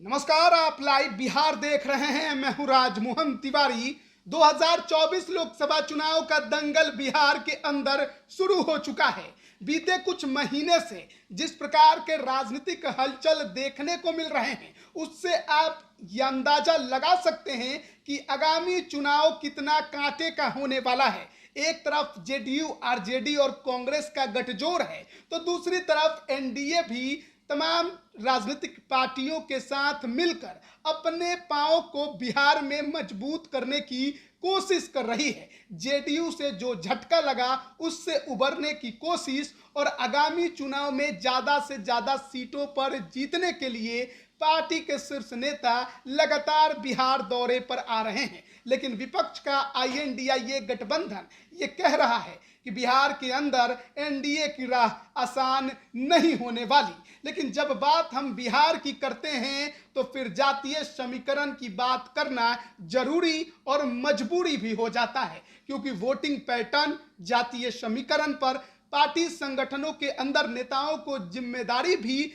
नमस्कार, आप लाइव बिहार देख रहे हैं। मैं हूं राजमोहन तिवारी। 2024 लोकसभा चुनाव का दंगल बिहार के अंदर शुरू हो चुका है। बीते कुछ महीने से जिस प्रकार के राजनीतिक हलचल देखने को मिल रहे हैं, उससे आप ये अंदाजा लगा सकते हैं कि आगामी चुनाव कितना कांटे का होने वाला है। एक तरफ जेडीयू, आरजेडी और कांग्रेस का गठजोड़ है, तो दूसरी तरफ एनडीए भी तमाम राजनीतिक पार्टियों के साथ मिलकर अपने पांव को बिहार में मजबूत करने की कोशिश कर रही है। जेडीयू से जो झटका लगा, उससे उबरने की कोशिश और आगामी चुनाव में ज्यादा से ज्यादा सीटों पर जीतने के लिए पार्टी के शीर्ष नेता लगातार बिहार दौरे पर आ रहे हैं। लेकिन विपक्ष का आईएनडीआईए गठबंधन ये कह रहा है कि बिहार के अंदर एनडीए की राह आसान नहीं होने वाली। लेकिन जब बात हम बिहार की करते हैं तो फिर जातीय समीकरण की बात करना जरूरी और मजबूरी भी हो जाता है, क्योंकि वोटिंग पैटर्न जातीय समीकरण पर पार्टी संगठनों के अंदर नेताओं को जिम्मेदारी भी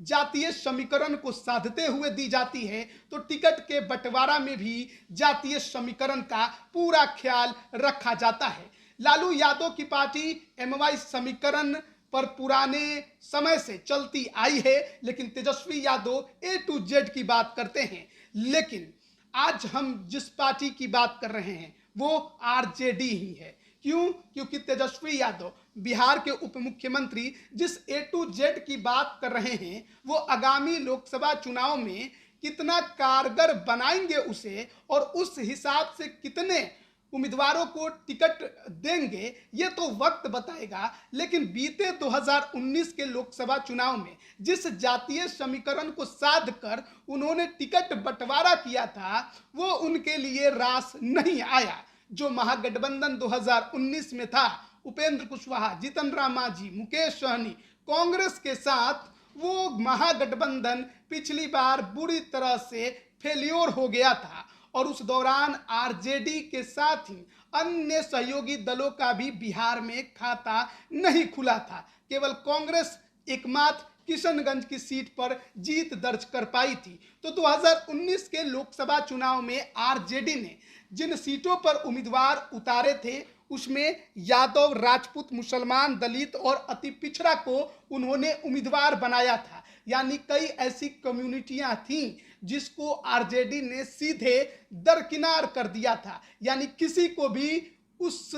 जातीय समीकरण को साधते हुए दी जाती है, तो टिकट के बंटवारा में भी जातीय समीकरण का पूरा ख्याल रखा जाता है। लालू यादव की पार्टी एमवाई समीकरण पर पुराने समय से चलती आई है, लेकिन तेजस्वी यादव ए टू जेड की बात करते हैं। लेकिन आज हम जिस पार्टी की बात कर रहे हैं वो आरजेडी ही है। क्यों? क्योंकि तेजस्वी यादव बिहार के उप मुख्यमंत्री जिस ए टू जेड की बात कर रहे हैं, वो आगामी लोकसभा चुनाव में कितना कारगर बनाएंगे उसे, और उस हिसाब से कितने उम्मीदवारों को टिकट देंगे, ये तो वक्त बताएगा। लेकिन बीते 2019 के लोकसभा चुनाव में जिस जातीय समीकरण को साध कर उन्होंने टिकट बंटवारा किया था, वो उनके लिए रास नहीं आया। जो महागठबंधन 2019 में था, उपेंद्र कुशवाहा, जीतन राम मांझी, मुकेश सहनी, कांग्रेस के साथ, वो महागठबंधन पिछली बार बुरी तरह से फेल्योर हो गया था। और उस दौरान आरजेडी के साथ ही अन्य सहयोगी दलों का भी बिहार में खाता नहीं खुला था। केवल कांग्रेस एकमात्र किशनगंज की सीट पर जीत दर्ज कर पाई थी। तो 2019 के लोकसभा चुनाव में आरजेडी ने जिन सीटों पर उम्मीदवार उतारे थे, उसमें यादव, राजपूत, मुसलमान, दलित और अति पिछड़ा को उन्होंने उम्मीदवार बनाया था। यानी कई ऐसी कम्युनिटियां थीं जिसको आरजेडी ने सीधे दरकिनार कर दिया था। यानी किसी को भी उस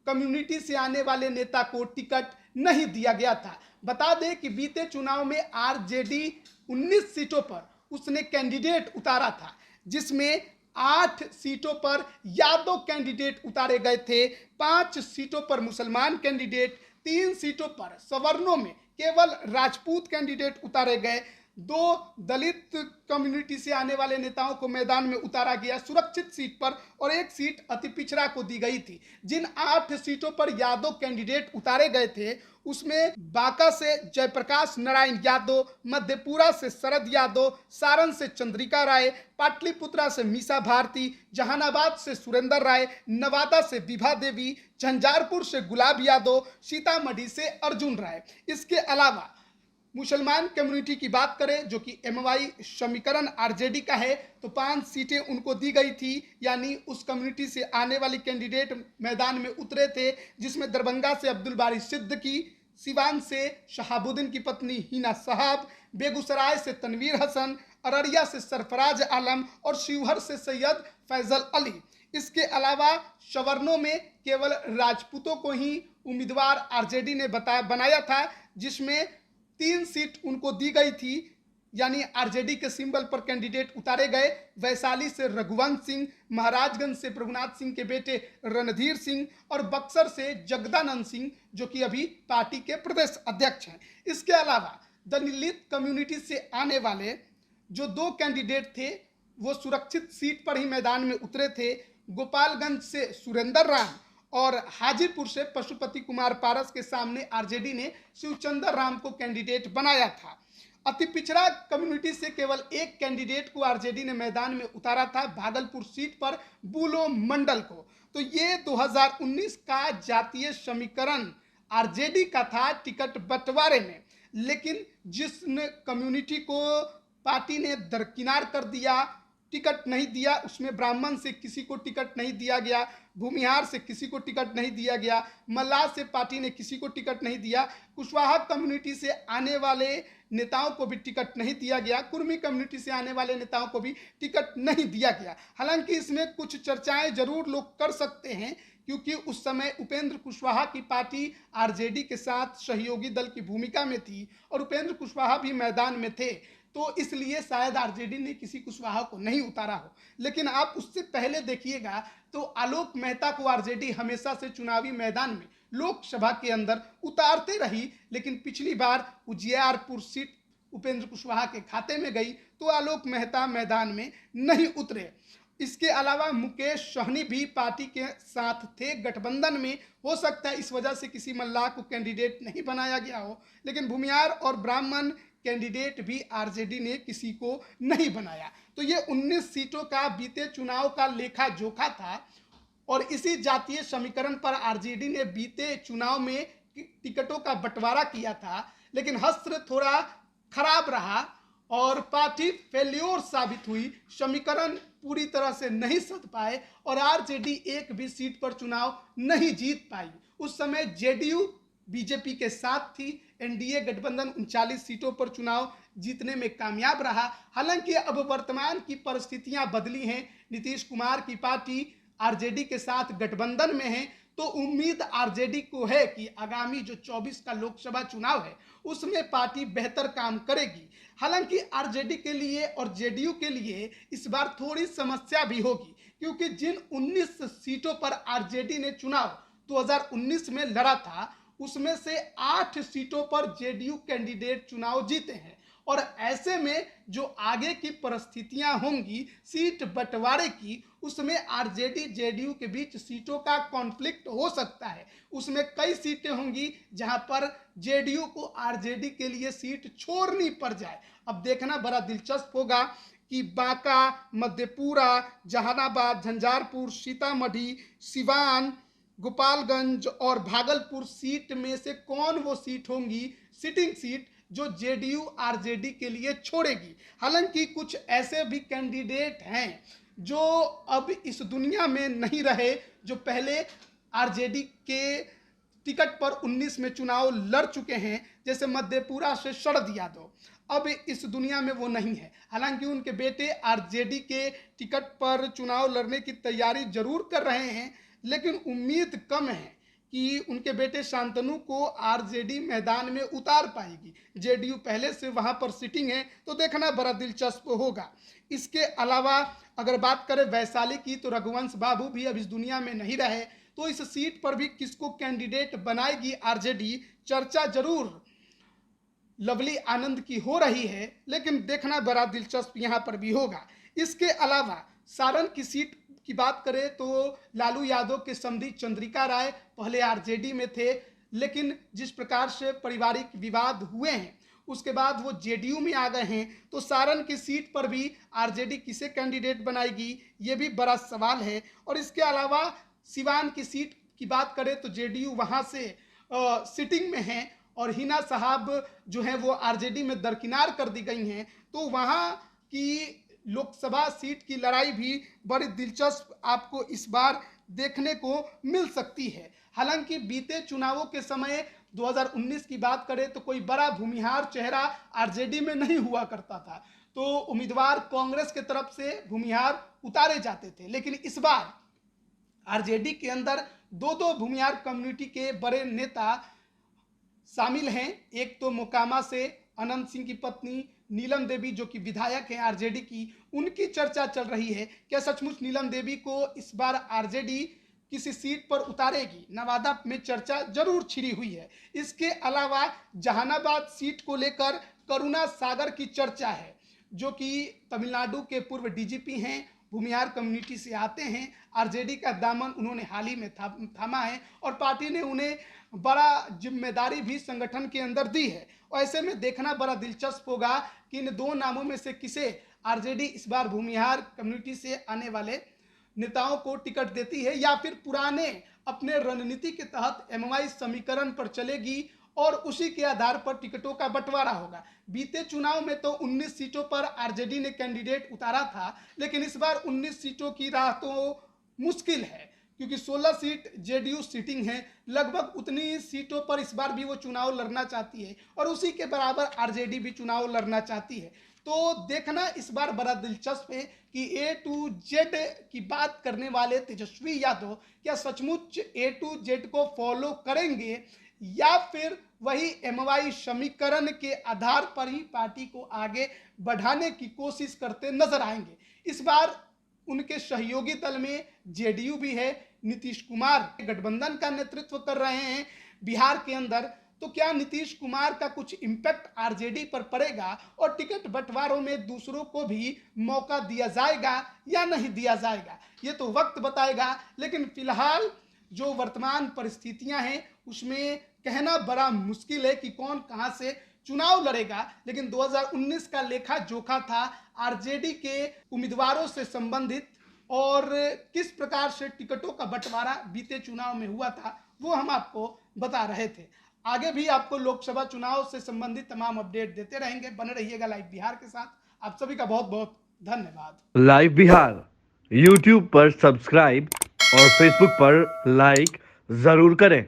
कम्युनिटी से आने वाले नेता को टिकट नहीं दिया गया था। बता दें कि बीते चुनाव में आरजेडी 19 सीटों पर उसने कैंडिडेट उतारा था, जिसमें 8 सीटों पर यादव कैंडिडेट उतारे गए थे, 5 सीटों पर मुसलमान कैंडिडेट, 3 सीटों पर सवर्णों में केवल राजपूत कैंडिडेट उतारे गए, 2 दलित कम्युनिटी से आने वाले नेताओं को मैदान में उतारा गया सुरक्षित सीट पर, और 1 सीट अति पिछड़ा को दी गई थी। जिन 8 सीटों पर यादव कैंडिडेट उतारे गए थे, उसमें बांका से जयप्रकाश नारायण यादव, मधेपुरा से शरद यादव, सारण से चंद्रिका राय, पाटलिपुत्रा से मीसा भारती, जहानाबाद से सुरेंद्र राय, नवादा से विभा देवी, झंझारपुर से गुलाब यादव, सीतामढ़ी से अर्जुन राय। इसके अलावा मुसलमान कम्युनिटी की बात करें, जो कि एमवाई समीकरण आरजेडी का है, तो 5 सीटें उनको दी गई थी। यानी उस कम्युनिटी से आने वाली कैंडिडेट मैदान में उतरे थे, जिसमें दरभंगा से अब्दुल बारी सिद्दीकी, सिवान से शहाबुद्दीन की पत्नी हिना साहब, बेगूसराय से तनवीर हसन, अररिया से सरफराज आलम और शिवहर से सैयद फैजल अली। इसके अलावा सवर्णों में केवल राजपूतों को ही उम्मीदवार आरजेडी ने बनाया था, जिसमें 3 सीट उनको दी गई थी। यानी आरजेडी के सिंबल पर कैंडिडेट उतारे गए। वैशाली से रघुवंश सिंह, महाराजगंज से प्रभुनाथ सिंह के बेटे रणधीर सिंह और बक्सर से जगदानंद सिंह, जो कि अभी पार्टी के प्रदेश अध्यक्ष हैं। इसके अलावा दलित कम्युनिटी से आने वाले जो 2 कैंडिडेट थे, वो सुरक्षित सीट पर ही मैदान में उतरे थे। गोपालगंज से सुरेंद्र राम और हाजीपुर से पशुपति कुमार पारस के सामने आरजेडी ने शिवचंद्र राम को कैंडिडेट बनाया था। अति पिछड़ा कम्युनिटी से केवल 1 कैंडिडेट को आरजेडी ने मैदान में उतारा था, भागलपुर सीट पर बुलो मंडल को। तो ये 2019 का जातीय समीकरण आरजेडी का था टिकट बंटवारे में। लेकिन जिस कम्युनिटी को पार्टी ने दरकिनार कर दिया, टिकट नहीं दिया। उसमें ब्राह्मण से किसी को टिकट नहीं दिया गया, भूमिहार से किसी को टिकट नहीं दिया गया, मल्लाह से पार्टी ने किसी को टिकट नहीं दिया, कुशवाहा कम्युनिटी से आने वाले नेताओं को भी टिकट नहीं दिया गया, कुर्मी कम्युनिटी से आने वाले नेताओं को भी टिकट नहीं दिया गया। हालांकि इसमें कुछ चर्चाएं जरूर लोग कर सकते हैं, क्योंकि उस समय उपेंद्र कुशवाहा की पार्टी आरजेडी के साथ सहयोगी दल की भूमिका में थी और उपेंद्र कुशवाहा भी मैदान में थे, तो इसलिए शायद आरजेडी ने किसी कुशवाहा को नहीं उतारा हो। लेकिन आप उससे पहले देखिएगा तो आलोक मेहता को आरजेडी हमेशा से चुनावी मैदान में लोकसभा के अंदर उतारते रही, लेकिन पिछली बार उजियारपुर सीट उपेंद्र कुशवाहा के खाते में गई तो आलोक मेहता मैदान में नहीं उतरे। इसके अलावा मुकेश सहनी भी पार्टी के साथ थे गठबंधन में, हो सकता है इस वजह से किसी मल्लाह को कैंडिडेट नहीं बनाया गया हो, लेकिन भूमिहार और ब्राह्मण कैंडिडेट भी आरजेडी ने किसी को नहीं बनाया। तो ये 19 सीटों का बीते चुनाव का लेखा जोखा था और इसी जातीय समीकरण पर आरजेडी ने बीते चुनाव में टिकटों का बंटवारा किया था, लेकिन हस्त्र थोड़ा खराब रहा और पार्टी फेल्योर साबित हुई, समीकरण पूरी तरह से नहीं सध पाए और आरजेडी एक भी सीट पर चुनाव नहीं जीत पाई। उस समय जेडीयू बीजेपी के साथ थी, एनडीए गठबंधन 39 सीटों पर चुनाव जीतने में कामयाब रहा। हालांकि अब वर्तमान की परिस्थितियां बदली हैं, नीतीश कुमार की पार्टी आरजेडी के साथ गठबंधन में है, तो उम्मीद आरजेडी को है कि आगामी जो 24 का लोकसभा चुनाव है उसमें पार्टी बेहतर काम करेगी। हालांकि आरजेडी के लिए और जेडीयू के लिए इस बार थोड़ी समस्या भी होगी, क्योंकि जिन 19 सीटों पर आरजेडी ने चुनाव 2019 में लड़ा था उसमें से 8 सीटों पर जेडीयू कैंडिडेट चुनाव जीते हैं और ऐसे में जो आगे की परिस्थितियां होंगी सीट बंटवारे की, उसमें आरजेडी जेडीयू के बीच सीटों का कॉन्फ्लिक्ट हो सकता है। उसमें कई सीटें होंगी जहां पर जेडीयू को आरजेडी के लिए सीट छोड़नी पड़ जाए। अब देखना बड़ा दिलचस्प होगा कि बांका, मधेपुरा, जहानाबाद, झंझारपुर, सीतामढ़ी, सिवान, गोपालगंज और भागलपुर सीट में से कौन वो सीट होंगी सिटिंग सीट जो जेडीयू आरजेडी के लिए छोड़ेगी। हालांकि कुछ ऐसे भी कैंडिडेट हैं जो अब इस दुनिया में नहीं रहे, जो पहले आरजेडी के टिकट पर 19 में चुनाव लड़ चुके हैं, जैसे मधेपुरा से शरद यादव, अब इस दुनिया में वो नहीं है। हालांकि उनके बेटे आरजेडी के टिकट पर चुनाव लड़ने की तैयारी जरूर कर रहे हैं, लेकिन उम्मीद कम है कि उनके बेटे शांतनु को आरजेडी मैदान में उतार पाएगी। जेडीयू पहले से वहां पर सिटिंग है, तो देखना बड़ा दिलचस्प होगा। इसके अलावा अगर बात करें वैशाली की, तो रघुवंश बाबू भी अब इस दुनिया में नहीं रहे, तो इस सीट पर भी किसको कैंडिडेट बनाएगी आरजेडी, चर्चा जरूर लवली आनंद की हो रही है, लेकिन देखना बड़ा दिलचस्प यहाँ पर भी होगा। इसके अलावा सारण की सीट की बात करें तो लालू यादव के समधी चंद्रिका राय पहले आरजेडी में थे, लेकिन जिस प्रकार से पारिवारिक विवाद हुए हैं उसके बाद वो जेडीयू में आ गए हैं, तो सारण की सीट पर भी आरजेडी किसे कैंडिडेट बनाएगी ये भी बड़ा सवाल है। और इसके अलावा सिवान की सीट की बात करें तो जेडीयू वहाँ से सिटिंग में है और हिना साहब जो हैं वो आरजेडी में दरकिनार कर दी गई हैं, तो वहाँ की लोकसभा सीट की लड़ाई भी बड़ी दिलचस्प आपको इस बार देखने को मिल सकती है। हालांकि बीते चुनावों के समय 2019 की बात करें तो कोई बड़ा भूमिहार चेहरा आरजेडी में नहीं हुआ करता था, तो उम्मीदवार कांग्रेस के तरफ से भूमिहार उतारे जाते थे, लेकिन इस बार आरजेडी के अंदर दो भूमिहार कम्युनिटी के बड़े नेता शामिल हैं। एक तो मोकामा से अनंत सिंह की पत्नी नीलम देवी जो कि विधायक हैं आरजेडी की, उनकी चर्चा चल रही है। क्या सचमुच नीलम देवी को इस बार आरजेडी किसी सीट पर उतारेगी? नवादा में चर्चा जरूर छिड़ी हुई है। इसके अलावा जहानाबाद सीट को लेकर करुणा सागर की चर्चा है, जो कि तमिलनाडु के पूर्व डीजीपी हैं, भूमिहार कम्युनिटी से आते हैं। आरजेडी का दामन उन्होंने हाल ही में थामा है और पार्टी ने उन्हें बड़ा जिम्मेदारी भी संगठन के अंदर दी है। और ऐसे में देखना बड़ा दिलचस्प होगा कि इन दो नामों में से किसे आरजेडी इस बार भूमिहार कम्युनिटी से आने वाले नेताओं को टिकट देती है, या फिर पुराने अपने रणनीति के तहत एमवाई समीकरण पर चलेगी और उसी के आधार पर टिकटों का बंटवारा होगा। बीते चुनाव में तो 19 सीटों पर आरजेडी ने कैंडिडेट उतारा था, लेकिन इस बार 19 सीटों की राह तो मुश्किल है, क्योंकि 16 सीट जेडीयू सीटिंग है। लगभग उतनी सीटों पर इस बार भी वो चुनाव लड़ना चाहती है और उसी के बराबर आरजेडी भी चुनाव लड़ना चाहती है। तो देखना इस बार बड़ा दिलचस्प है कि ए टू जेड की बात करने वाले तेजस्वी यादव क्या सचमुच ए टू जेड को फॉलो करेंगे या फिर वही एमवाई समीकरण के आधार पर ही पार्टी को आगे बढ़ाने की कोशिश करते नजर आएंगे। इस बार उनके सहयोगी दल में जेडीयू भी है, नीतीश कुमार गठबंधन का नेतृत्व कर रहे हैं बिहार के अंदर। तो क्या नीतीश कुमार का कुछ इम्पैक्ट आरजेडी पर पड़ेगा और टिकट बंटवारों में दूसरों को भी मौका दिया जाएगा या नहीं दिया जाएगा, ये तो वक्त बताएगा। लेकिन फिलहाल जो वर्तमान परिस्थितियां हैं उसमें कहना बड़ा मुश्किल है कि कौन कहां से चुनाव लड़ेगा। लेकिन 2019 का लेखा जोखा था आरजेडी के उम्मीदवारों से संबंधित, और किस प्रकार से टिकटों का बंटवारा बीते चुनाव में हुआ था वो हम आपको बता रहे थे। आगे भी आपको लोकसभा चुनाव से संबंधित तमाम अपडेट देते रहेंगे। बने रहिएगा लाइव बिहार के साथ। आप सभी का बहुत बहुत धन्यवाद। लाइव बिहार यूट्यूब पर सब्सक्राइब और फेसबुक पर लाइक जरूर करें।